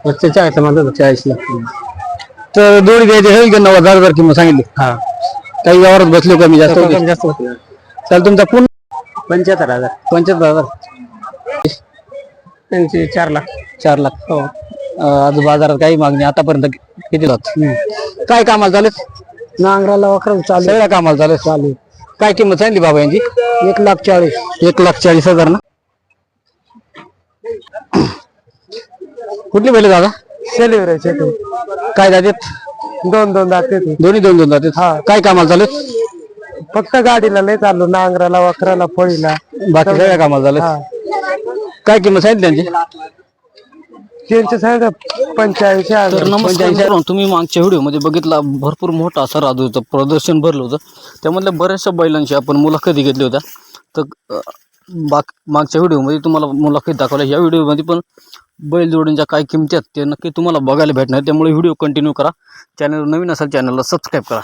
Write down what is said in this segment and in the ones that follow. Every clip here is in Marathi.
वरचे 40 म्हणतात 40 ला. तर जोडी द्यायची होईल का 90,000 किंमत सांगितली. हा काही व्यवहारात बसले कमी जास्त होते. कमी जास्त होते. चालेल तुमचा पूर्ण 75,000 75,000 त्यांची 4 लाख. 4 लाख. हो. आज बाजारात काही मागणी आतापर्यंत किती होत? काय कामाला चालेल? नांगराला वखरा चालू सगळ्या कामाला चालेल. काय किंमत सांगितली बाबा यांची? 1,40,000. 1,40,000 ना. कुठली बैल दादा? सेलिव्हरायचे ते काय जातात? 2 दाते ते. दोन्ही 2 जातात. काय कामाला चालेल? फक्त गाडीला नाही चालू, नांगराला वखराला फळीला बाकी सगळ्या कामाला चालेल. काय किंमत सांगितली त्यांची? त्यांचे सांगा 85,000. तर नमस्कार. तुम्ही मागच्या व्हिडिओमध्ये बघितला भरपूर मोठा असं राजूचं प्रदर्शन भरलं होतं. त्यामधल्या बऱ्याचशा बैलांची आपण मुलाखती घेतली होत्या. तर मागच्या व्हिडिओमध्ये तुम्हाला मुलाखत दाखवल्या. या व्हिडिओमध्ये पण बैलजोडींच्या काय किमती आहेत ते नक्की तुम्हाला बघायला भेटणार. त्यामुळे व्हिडिओ कंटिन्यू करा. चॅनल नवीन असेल चॅनलला सबस्क्राईब करा.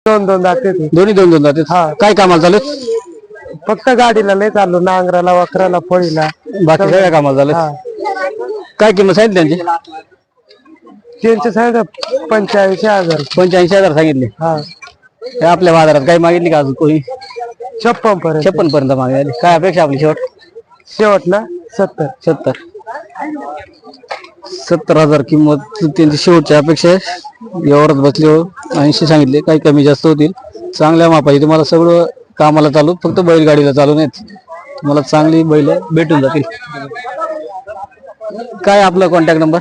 दोन दाते ते. दोन्ही 2 जातात. काय कामाला चालेल? फक्त गाडीला नाही चालू, नांगराला वखराला फळीला बाकी सगळ्या कामाला चालेल. काय किंमत सांगितली त्यांची? त्यांचे सांगा 85,000. 85,000 सांगितले. हा हे आपल्या बाजारात काही मागितली का अजून कोणी? 56 पर्यंत. 56 पर्यंत मागणी. काय अपेक्षा आपली शेवट ना 70. 70,000 किंमत त्यांची शेवटची अपेक्षा आहे. व्यवहारात बसले हो 80 सांगितले. काही कमी जास्त होतील. चांगल्या मापाची तुम्हाला सगळं कामाला चालू, फक्त बैलगाडीला चालू नाहीत. तुम्हाला चांगली बैल भेटून जातील. काय आपला कॉन्टॅक्ट नंबर?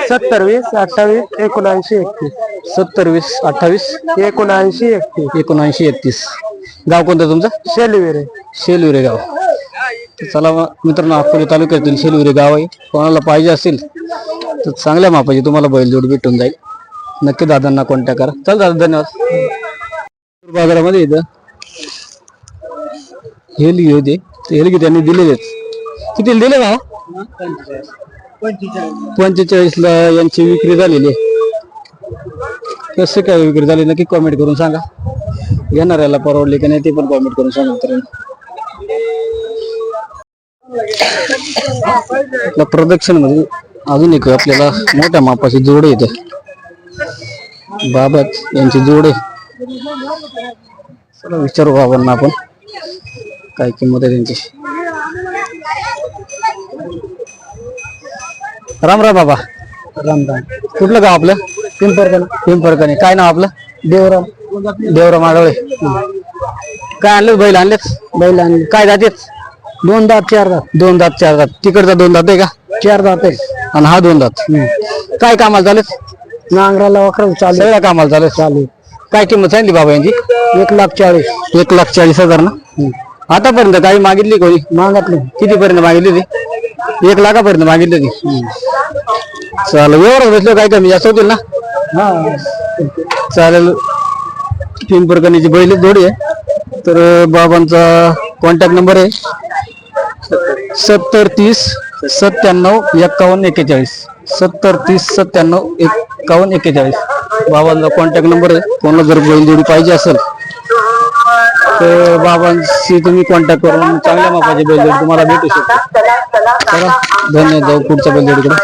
70 20 28 79 31. 70 20 28 79 31. 79 31. गाव कोणतं तुमचं? शेलिवेरे. शेलुरे गाव. चला मित्रांनो, अकोले तालुक्यातील शेलुरे गाव आहे. कोणाला पाहिजे असेल तर चांगल्या मापाची तुम्हाला बैलजोड भेटून जाईल. नक्की दादांना कॉन्टॅक्ट करा. चल दादा, धन्यवाद. बाजारामध्ये इथं हेलगी होते. हेलगी त्यांनी दिलेलेच. किती दिले का? 45 ला यांची विक्री झालेली आहे. कसं काय विक्री झाली नक्की कॉमेंट करून सांगा. येणाऱ्याला परवडले की नाही ते पण कॉमेंट करून सांगा मित्रांनो. आपल्या प्रोडक्शन मध्ये अजून एक आपल्याला मोठ्या मापाची जोड येते. बाबत यांची जोड आहे. चला विचारू बाबांना आपण काय किंमत आहे त्यांची. राम राम बाबा. राम राम. कुठलं गाव आपलं? पिंपरकणे. काय नाव आपलं? देवराम आडवळे. काय आणलं? बैल आणलेत? बैल आणि काय जातेत? 2 दात 4 दात. 2 दात 4 दात. तिकडचा 2 दात आहे का? 4 दात आहे. आणि हा 2 दात. काय कामाला चालेल? नांगराला वखरा चालू. सगळ्या कामाला चालेल. काय किंमत सांगितली बाबा यांची? 1,40,000. 1,40,000 ना. आतापर्यंत काही मागितली कोणी? मागतले. किती पर्यंत मागितली ती? 1 लाखापर्यंत मागितली ती. चालेल. व्यवहार बसलो काय कमी जास्त होतील ना? हा चालेल. पिंपरकणीची बैल जोडी आहे. तर बाबांचा कॉन्टॅक्ट नंबर आहे 70 30 97 51 41. 70 30 97 51 41. बाबांचा कॉन्टॅक्ट नंबर आहे. कोणाला जर बैलजोडी पाहिजे असेल तर बाबांशी तुम्ही कॉन्टॅक्ट करून चांगल्या मापाची बैलजोडी तुम्हाला भेटू शकते. चला धन्यवाद. जाऊ पुढच्या बैलजोडीकडे.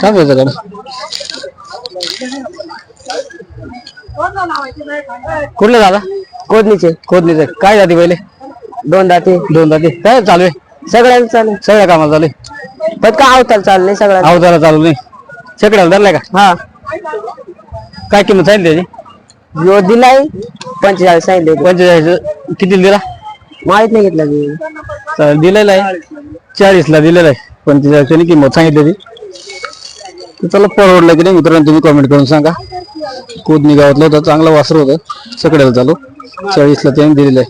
सांगायचं का? कुठलं दादा? खोदनीचे. काय जाते पहिले? 2 दाते. 2 जाते. काय चालू आहे? सगळ्यांना चालू. सगळ्या कामाला चालू आहे. फक्त अवताल चालू नाही सगळ्या. अवतारा चालू नाही. शेकड्याला धरलाय का? हा काय किंमत सांगितली त्याची? यो दिलाय 45 सांगितले. 45. किती दिला? माहित नाही घेतला मी. दिलेला आहे 40 ला दिलेला आहे. 45 किंमत सांगितली ती. चला परवडलं की नाही मित्रांनो तुम्ही कॉमेंट करून सांगा. कोदनी गावातलं होतं. चांगलं वासर होतं. सगळ्याला चालू 40 ला त्यांनी दिलेलं आहे.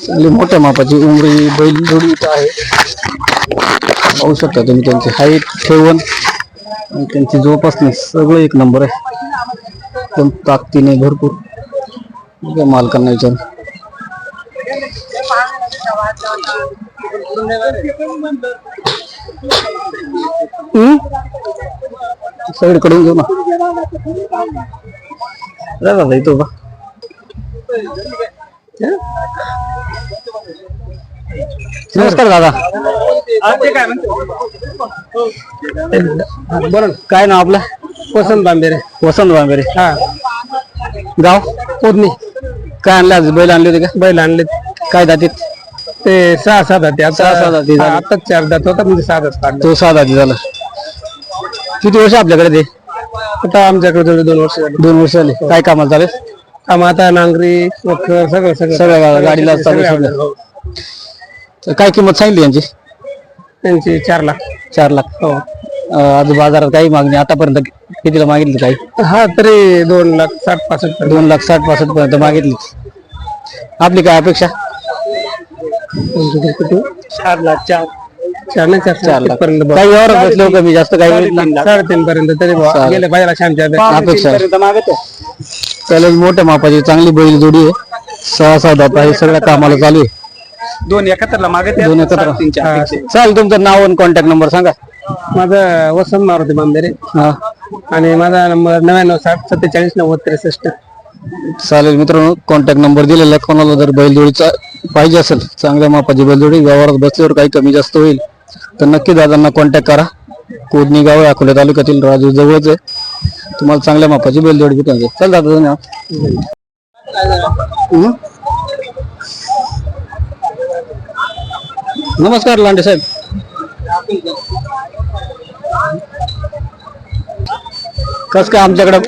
चांगली मोठ्या मापाची उमरी बैल जोडी आहे. पाहू शकता तुम्ही त्यांची हाईट, ठेवण आणि त्यांची जोपासणी सगळं एक नंबर आहे. एकदम ताकदीने भरपूर. मालकांना विचार. सगळीकडून घेऊ ना दादा येतो का नमस्कार दादा बरं काय नाव आपलं वसंत बांबेरे. वसंत बांबेरे हा गाव पोदनी. काय आणले आज बैल आणले होते का बैल आणले काय दातीत ते 6 दाते. सहा दाते झाले. आता 4 दात होता म्हणजे 6 दात काढले. तो 6 दाती झाला किती वर्ष आपल्याकडे ते आता आमच्याकडे जवळ 2 वर्ष झाली. 2 वर्ष झाले काय कामाला चालेल काम आता नांगरी वखर सगळं सगळ्या गाडीला चालू सगळं. सगळं. हो. तर काय किंमत सांगितली यांची त्यांची 4 लाख. 4 लाख हो. आज बाजारात काही मागणी आतापर्यंत कितीला मागितली काही हा तरी 2,60,65 2,60,65 पर्यंत मागितली आपली काय अपेक्षा 4 लाख 4 लाख पर्यंत काही व्यवहार बसले कमी जास्त काही होईल ना? 3.5 पर्यंत तरी बुवा. गेले बाहेर श्यामच्या अपेक्षा त्याला मोठ्या मापाची चांगली बैल जोडी आहे 6 दात आहे सगळ्या कामाला चालू आहे 2 एकत्रला मागत 2 एकत्र चालेल तुमचं नाव आणि कॉन्टॅक्ट नंबर सांगा माझा वसंत मारुती बांबेरे हा आणि माझा नंबर 9960 4790. चालेल मित्रांनो कॉन्टॅक्ट नंबर दिलेला आहे कोणाला जर बैलजोडीचा पाहिजे असेल चांगल्या मापाची बैलजोडी व्यवहारात बसल्यावर काही कमी जास्त होईल तर नक्की दादांना कॉन्टॅक्ट करा कोदनी गाव आहे अकोला तालुक्यातील राजूर जवळच आहे तुम्हाला चांगल्या मापाची बैलजोडी भेटून जाईल चल दादा धन्यवाद नमस्कार लांडे साहेब कस काय आमच्याकडे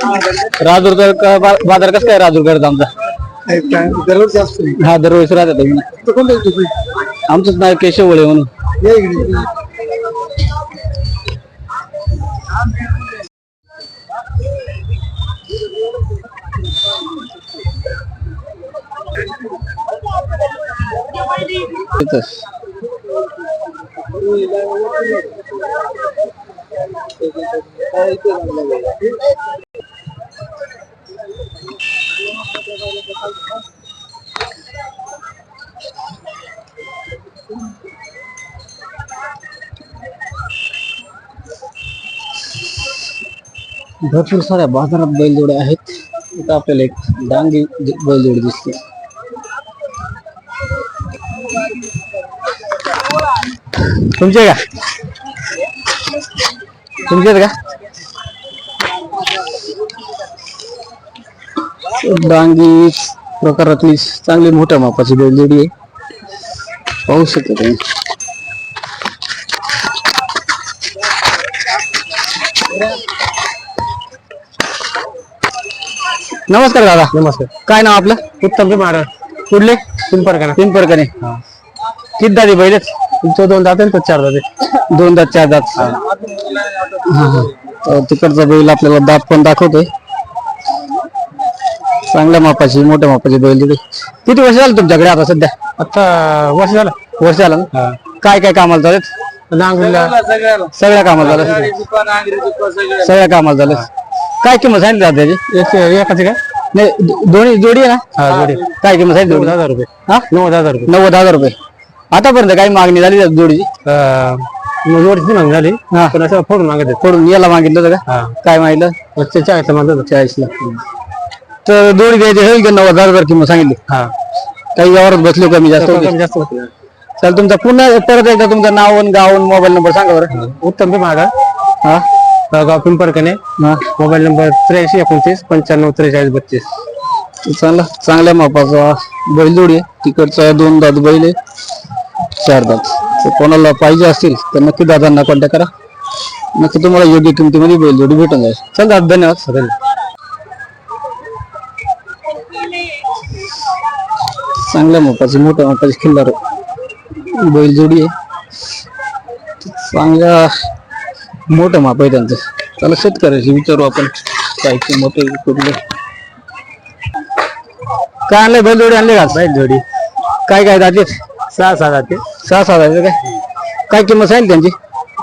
राजूर बाजार कस काय राजूर करत आमचा हा दरवेळेस राहतात आमचंच नाव केशव वळे म्हणून भरपूर साऱ्या बाजारात बैलजोड्या आहेत इथं आपल्याला एक डांगी बैलजोडी दिसते तुमचे का तुमचे का डांगी प्रकारातली चांगली मोठ्या मापाची बैलजोडी आहे पाहू शकता तुम्ही नमस्कार दादा नमस्कार. काय नाव आपलं उत्तम महाराज कुठले पिंपरकणा. पिंपरकणे किती दादी बैलच तुमचं 2 दात आणि 4 दात 2 दात 4 दात तिकडचा बैल आपल्याला दात पण दाखवतोय चांगल्या मापाची मोठ्या मापाची बैल किती वर्ष झालं तुमच्याकडे आता सध्या आता वर्ष झालं ना काय काय कामाला चालत नांगरीला सगळ्या कामाला झालं सगळ्या कामाला झालं काय किंमत सांगितली दादा एकाची काय नाही दोन्ही जोडी आहे ना हा जोडी काय किंमत सांगितली 90,000 रुपये. हा 90,000 रुपये 90,000 रुपये आतापर्यंत काही मागणी झाली त्या जोडीची जोडीची मागणी झाली हा. पण असं फोडून मागत फोडून याला मागितलं होतं का हा काय मागितलं 40 मागत 40 ला तर जोडी द्यायची होईल का 90,000 किंमत सांगितली हा काही व्यवहारात बसलो कमी जास्त होते. कमी जास्त होते. चल तुमचा पुन्हा परत एकदा तुमचं नाव आणि गाव आणि मोबाईल नंबर सांगा बरं उत्तम महाराज हा गाव पिंपरकणे हा मोबाईल नंबर 83 29 95 43 32. चांगला चांगल्या मापाचा बैलजोडी आहे तिकडचा 2 दात बैल आहे 4 दात तर कोणाला पाहिजे असतील तर नक्की दादांना कॉन्टॅक्ट करा नक्की तुम्हाला योग्य किमतीमध्ये बैलजोडी भेटून जाईल चल दादा धन्यवाद चांगल्या मापाची मोठ्या मापाची खिल्लार बैलजोडी आहे चांगल्या मोठं माप आहे त्यांचं त्याला शेतकऱ्याची विचारू आपण काय किंमत कुठले काय आणलंय बैलजोडी आणले का बैलजोडी काय काय दाते 6 जाते 6 काय काय किंमत सांगितली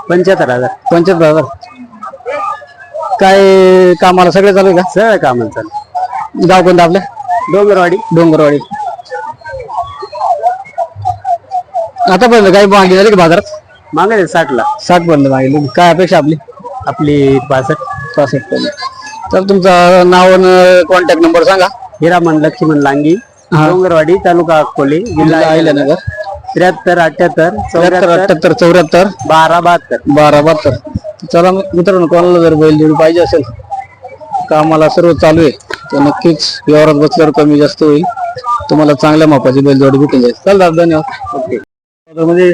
त्यांची 75,000 75,000 काय कामाला सगळे चालू आहे का सगळं काम चालू गाव कोणतं आपलं डोंगरवाडी डोंगरवाडी आतापर्यंत काही मागणी झाली की बाजारात? मागायला 60ला. 60 पर्यंत मागणी. काय अपेक्षा आपली? आपली 65. 65 पर्यंत. तर तुमचं नाव आणि कॉन्टॅक्ट नंबर सांगा. हिरामन लक्ष्मण लांगी, डोंगरवाडी, तालुका अकोले, जिल्हा अहिल्यानगर. 73 78 74 74 12 72. 12 72. चला मित्रांनो, कोणाला जर बैलजोडी पाहिजे असेल, कामाला सर्व चालू आहे, तर नक्कीच व्यवहारात बसल्यावर कमी जास्त होईल. तुम्हाला चांगल्या मापाची बैलजोडी भेटून जाईल. चल दादा, धन्यवाद. ओके. म्हणजे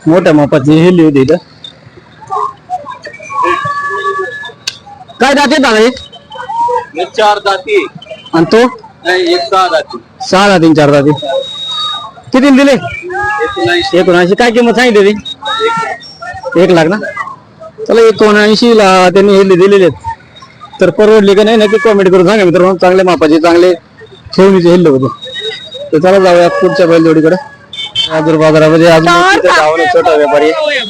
मोठ्या मापाची हेली होती इथं. काय दाते दादा हे? 4 दाती आणि तो नाही, 1 6 दाती. 6 दाती 4 दाती. किती दिले? 79. काय किंमत सांगितली? 1 लाख ना. चला 79 ला त्यांनी हेली दिलेले आहेत. तर परवडली का नाही नक्की कॉमेंट करून सांगा मित्रांनो. चांगले मापाचे, चांगले ठेवणीचे हेल्ले होते. तर चला जाऊया पुढच्या बैलजोडीकडे. आजूर बाजारामध्ये अजून छोटा व्यापारी आहे.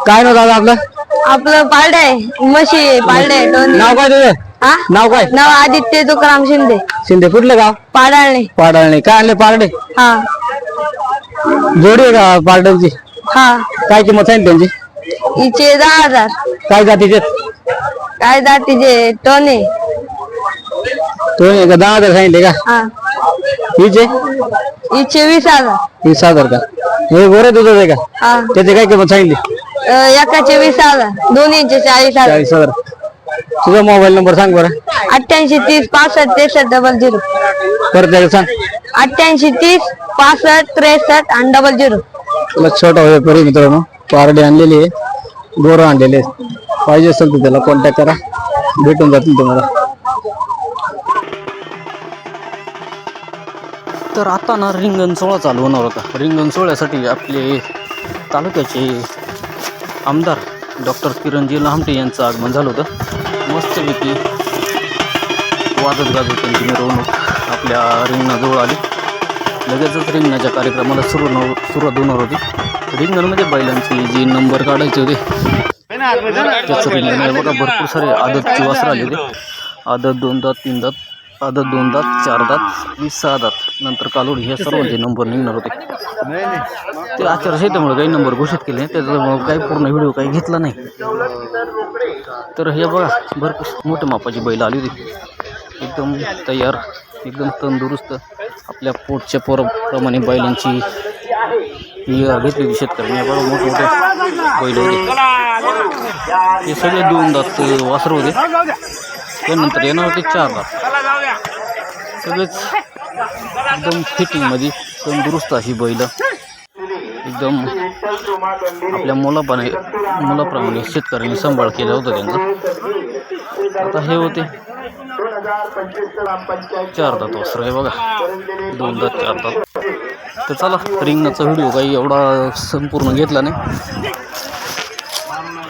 काय नाव दादा आपलं? आपलं पारडे आहे, म्हशी आहे, पारडे आहे, दोन्ही. नाव काय तुझं? हा? नाव काय? नाव आदित्य तुकाराम शिंदे. शिंदे. कुठलं गाव? पाडाळणे. पाडाळणे. काय आणले पारडे? हा जोडी आहे का पारड्यांची? हा. काय किंमत सांगितली त्यांची? हिचे 10,000. काय जातीचे? काय जातीचे? टोने. तो 10,000 सांगितले का? हा. हिचे हिचे 20,000. 20,000 का? हे गोरे तुझं आहे का? हा. त्याचे काय किंमत सांगितली? एकाचे 20,000, दोन्हीचे 40,000. 40,000. तुझा मोबाईल नंबर सांग बरं. 88 30 65 63 00. परत एकदा सांग. 88 30 65 63 आणि 00. तुला छोटा व्यापारी मित्रांनो, पारडे आणलेली आहे, गोरं आणलेले आहेत. पाहिजे असेल तर त्याला कॉन्टॅक्ट करा, भेटून जातील तुम्हाला. तर आता ना रिंगण सोहळा चालू होणार होता. रिंगण सोहळ्यासाठी आपले तालुक्याचे आमदार डॉक्टर किरणजी लहामटे यांचं आगमन झालं होतं. मस्तपैकी वाजत गाजत त्यांची मिरवणूक आपल्या रिंगणाजवळ आली. लगेचच रिंगणाच्या कार्यक्रमाला सुरुवात होणार होती. रिंगण म्हणजे बैलांची जी नंबर काढायचे होते त्याचं रिंगण आहे बघा. भरपूर सारे आदतची वासरं आली होती. आदत 2 दात 3 दात, आदत 2 दात 4 दात, 20 6 दात, नंतर कालोडी, ह्या सर्वांचे नंबर निघणार होते. ते आचारसंहितेमुळे काही नंबर घोषित केले, त्याच्यामुळे काही पूर्ण व्हिडिओ काही घेतला नाही. तर हे बघा, भरपूर मोठ्या मापाची बैल आली होती, एकदम तयार, एकदम तंदुरुस्त. आपल्या पोटच्या प्रमाणे बैलांची निगा घेतलेली शेतकऱ्यांनी. बघा मोठमोठे बैल होते, हे सगळे 2 दात वासर होते. त्यानंतर येणार होते 4 दात. सगळेच एकदम फिटिंगमध्ये तंदुरुस्त अशी बैल, एकदम आपल्या मुलाप्रमाणे शेतकऱ्यांनी सांभाळ केला होता त्यांचा. आता हे होते 4 दात वासर आहे बघा, 2 दात 4 दात. तर चला, रिंगणाचा व्हिडिओ काही एवढा संपूर्ण घेतला नाही.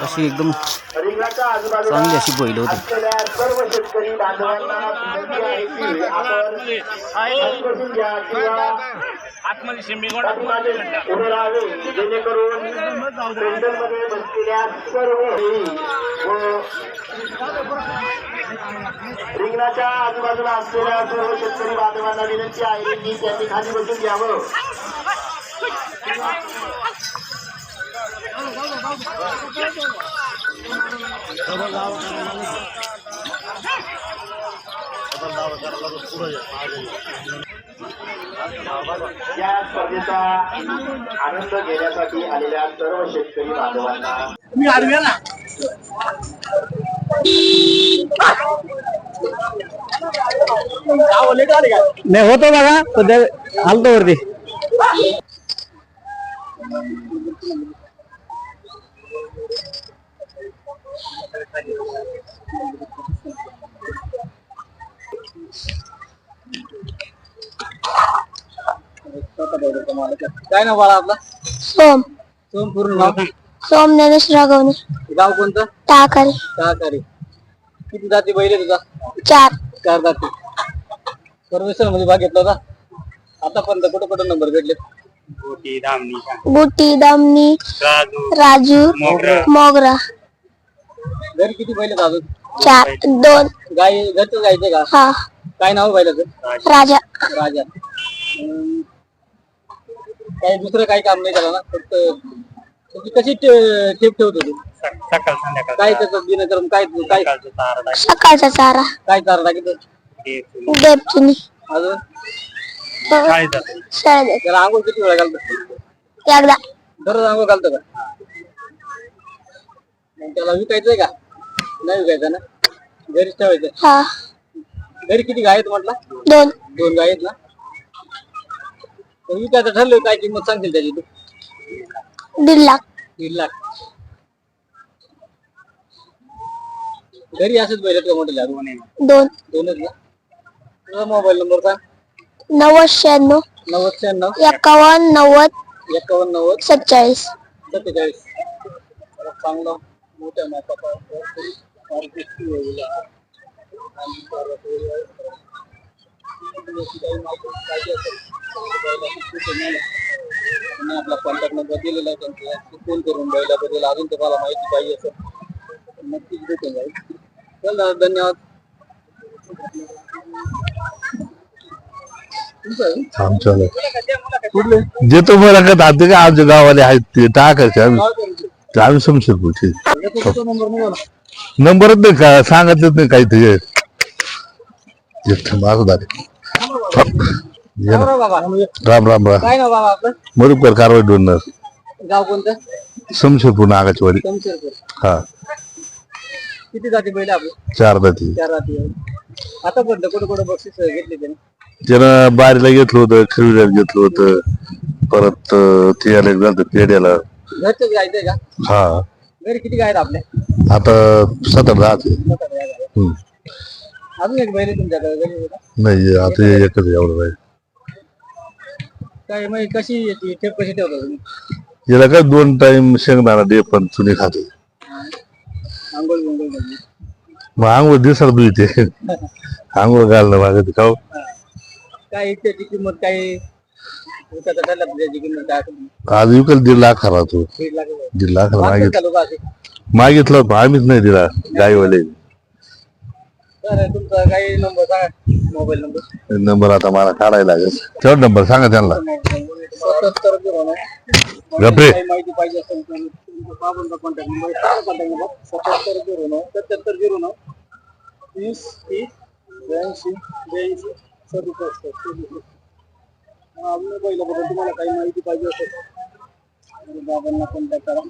अशी एकदम चांगली अशी बैल होती. रिंगणाच्या आजूबाजूला असलेल्या सर्व शेतकरी बांधवांना विनंती आहे की त्यांनी खाली बसून घ्यावं. या स्पर्धेचा आनंद घेण्यासाठी आलेल्या सर्व शेतकरी बांधवांना नाही होतो बघा, सध्या हालतो वरती. काय नाव बाळा आपला? सोम. सोम. पूर्ण नाव काय? सोम ज्ञानेश रागवणे. गाव कोणतं? टाकारी. सहकारी. किती जाती बैल आहे तुझा? 4. 4 जाती. सर्वेश्वर मध्ये भाग घेतला होता. आतापर्यंत कुठं कुठं नंबर भेटले? गुटी, दामनी, राजू, मोगरा. घरी किती बैल आहेत अजून? 4 2. गाय घरचं गायचे का? हा. काय नाव बैलाचं? राजा. राजा. काही दुसरं काही काम नाही त्याला ना, फक्त त्याची कशी ठेप ठेवत होती सकाळ संध्याकाळ काय त्याचं दिनक्रम काय काय सकाळचा चारा काय चारा टाकीत देवचिनी अजून शाळेत त्याला आंघोळ किती वेळा घालतं एकदा दररोज आंघोळ घालतं का मग त्याला विकायचंय का नाही विकायचं ना घरीच ठेवायचं हा घरी किती गाय आहेत म्हटलं 2 गाय आहेत ना तर विकायचं ठरलं काय किंमत सांगतील त्याची तू 1.5 लाख 3 लाख घरी असंच बैल का मोठे 2च ना तुझा मोबाईल नंबर सांग 96 96 51 90 51 47 47 चांगला मोठ्या मापाचा आपला कॉन्टॅक्ट नंबर दिलेला आहे त्यांचा फोन करून बैलाबद्दल अजून तुम्हाला माहिती पाहिजे असेल नक्कीच भेटून जाईल चल दादा धन्यवाद देतो मला का दाते का आमच्या गावाले आहेत ते टाकायचे आम्ही समशेरपूरचे नंबरच नाही का सांगतच नाही काही ते माझं दारे राम राम राम काय ना बाबा आपलं मरुपकर कारवाई डोनर गाव कोणतं समशेरपूर नागाची वाडी शमशेरपूर हा किती जाती बैल आपले 4 दाती 4 जाती आता पण कुठे कुठे बक्षीस घेतले त्याने त्यानं बारीला घेतलं होतं खिरड्यात घेतलं होतं परत ते याला झालं पेड्याला घरचंच गायचंय का हा घरी किती गाय आहेत आपल्या आता 7-10 अजून एक बैल आहे तुमच्याकडे घरी नाही आता एकच आहे एवढं आहे काय मग कशी याची ठेप कशी ठेवता तुम्ही याला काय 2 टाइम शेंगदाणा दे पण चुनी खाते आंघोळ बिंघोळ घालून. मग आंघोळ दिवसाला तू इथे आंघोळ घालणं मागत खाऊ काय त्याची किंमत काय विकायचं ठरलं त्याची किंमत काय असेल? आज विकल 1.5 लाख हरा तू 1.5 लाख रुपये. 1.5 लाख मागतात का लोकं असे? मागितलं होतं आम्हीच नाही दिला गायवाले तर तुमचा काही नंबर सांगा मोबाईल नंबर नंबर आता मला काढायला लागेल तेवढा नंबर सांगा त्यांना 7709 गप्रे काही माहिती पाहिजे असेल तर तुमच्या बाबांचा कॉन्टॅक्ट नंबर 7709 7709 30 30 82 87 अजून पहिल्याबद्दल तुम्हाला काही माहिती पाहिजे असेल तर बाबांना कॉन्टॅक्ट करा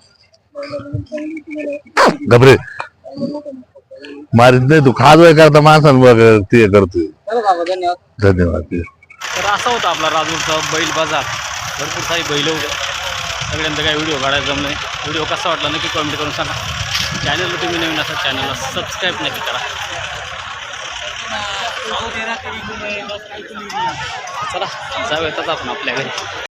बैलाबद्दल चांगली तुम्हाला गप्रे मारित नाही तू खाजवाय करता माणसानं बघ ते करतोय चला बाबा धन्यवाद धन्यवाद तर असा होता आपला राजूरचा बैल बाजार भरपूर काही बैल होते सगळ्यांचा काही व्हिडिओ काढायला जमलं नाही व्हिडिओ कसा वाटला नक्की कमेंट करून सांगा चॅनलला तुम्ही नवीन असाल चॅनलला सबस्क्राईब नक्की करा चला जाऊयात आपण आपल्या घरी